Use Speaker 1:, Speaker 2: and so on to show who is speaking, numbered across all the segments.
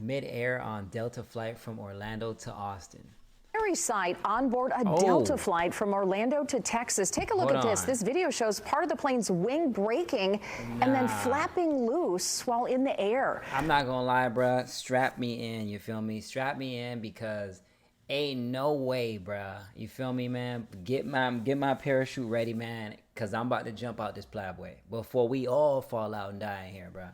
Speaker 1: midair on Delta flight from Orlando to Austin.
Speaker 2: Sight on board a Delta flight from Orlando to Texas. Take a look at this. This video shows part of the plane's wing breaking and then flapping loose while in the air.
Speaker 1: I'm not gonna lie, bruh. Strap me in, you feel me? Strap me in because ain't no way, bruh. You feel me, man? Get my parachute ready, man, because I'm about to jump out this plabway before we all fall out and die in here, bruh.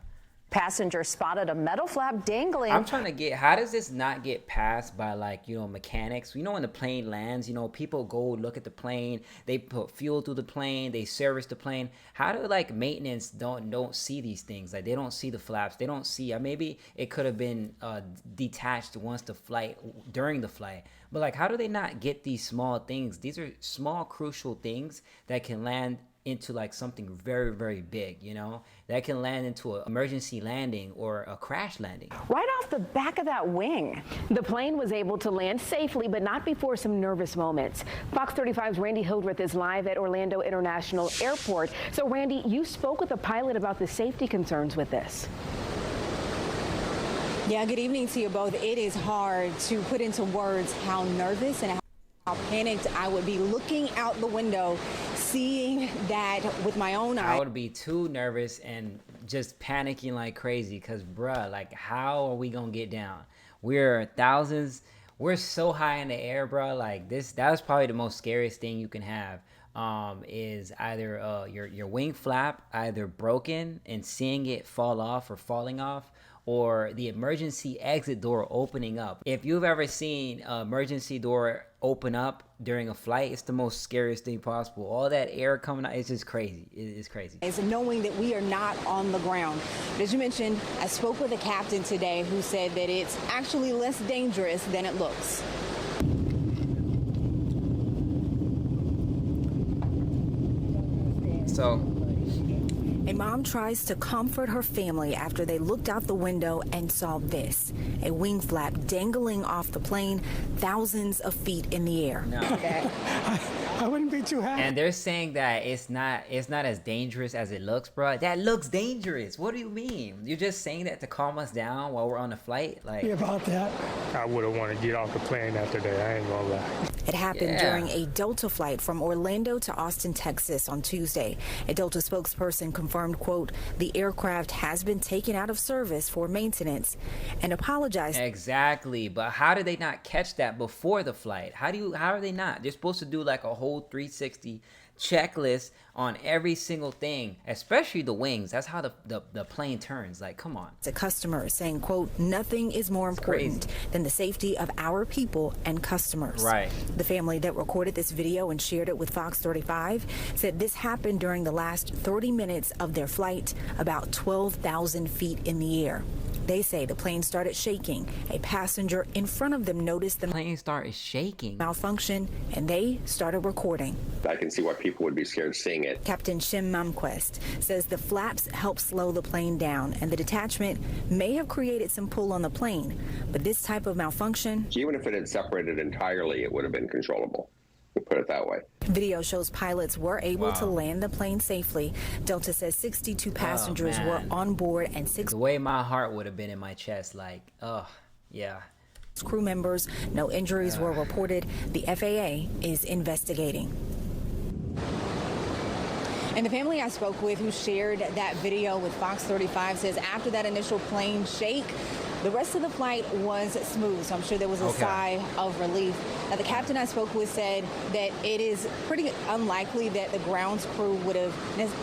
Speaker 2: Passengers spotted a metal flap dangling.
Speaker 1: I'm trying to get, how does this not get passed by, like, you know, mechanics? You know, when the plane lands, you know, people go look at the plane, they put fuel through the plane, they service the plane. How do, like, maintenance don't see these things? Like, they don't see the flaps, they don't see, maybe it could have been detached once the flight, during the flight. But, like, how do they not get these small things? These are small, crucial things that can land into like something very, very big, you know, that can land into an emergency landing or a crash landing.
Speaker 2: Right off the back of that wing.
Speaker 3: The plane was able to land safely, but not before some nervous moments. Fox 35's Randy Hildreth is live at Orlando International Airport. So Randy, you spoke with the pilot about the safety concerns with this.
Speaker 4: Yeah, good evening to you both. It is hard to put into words how nervous and how panicked I would be looking out the window, seeing that with my own eyes.
Speaker 1: I would be too nervous and just panicking like crazy because, bruh, like, how are we gonna get down? We're thousands, we're so high in the air, bruh. Like, that was probably the most scariest thing you can have, is either your wing flap either broken and seeing it fall off or falling off, or the emergency exit door opening up. If you've ever seen an emergency door open up during a flight, it's the most scariest thing possible. All that air coming out, it's just crazy. It's crazy.
Speaker 4: It's knowing that we are not on the ground. But as you mentioned, I spoke with a captain today who said that it's actually less dangerous than it looks.
Speaker 1: So,
Speaker 4: a mom tries to comfort her family after they looked out the window and saw this, a wing flap dangling off the plane thousands of feet in the air.
Speaker 1: no.
Speaker 5: I wouldn't be too happy.
Speaker 1: And they're saying that it's not as dangerous as it looks, bro. That looks dangerous. What do you mean? You're just saying that to calm us down while we're on the flight? Like,
Speaker 5: About that.
Speaker 6: I wouldn't want to get off the plane after that. I ain't gonna lie.
Speaker 4: It happened during a Delta flight from Orlando to Austin, Texas on Tuesday. A Delta spokesperson confirmed, quote, the aircraft has been taken out of service for maintenance and apologized.
Speaker 1: Exactly. But how did they not catch that before the flight? How are they not? They're supposed to do like a whole 360 checklist on every single thing, especially the wings. That's how the plane turns. Like, come on.
Speaker 4: The customer saying, quote, nothing is more important than the safety of our people and customers.
Speaker 1: Right.
Speaker 4: The family that recorded this video and shared it with Fox 35 said this happened during the last 30 minutes of their flight, about 12,000 feet in the air. They say the plane started shaking. A passenger in front of them noticed the
Speaker 1: plane started shaking,
Speaker 4: malfunction, and they started recording.
Speaker 7: I can see why people would be scared seeing it.
Speaker 4: Captain Shim Mamquest says the flaps help slow the plane down, and the detachment may have created some pull on the plane, but this type of malfunction,
Speaker 7: Even if it had separated entirely, it would have been controllable. We'll put it that way.
Speaker 4: Video shows pilots were able to land the plane safely. Delta says 62 passengers were on board and 6
Speaker 1: the way my heart would have been in my chest, like, oh, yeah.
Speaker 4: crew members. No injuries were reported. The FAA is investigating. And the family I spoke with who shared that video with Fox 35 says after that initial plane shake, the rest of the flight was smooth, so I'm sure there was a sigh of relief. Now, the captain I spoke with said that it is pretty unlikely that the grounds crew would have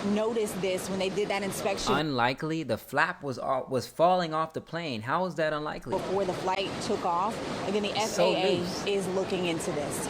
Speaker 4: noticed this when they did that inspection.
Speaker 1: Unlikely? The flap was falling off the plane. How is that unlikely?
Speaker 4: Before the flight took off. Again, the FAA is looking into this.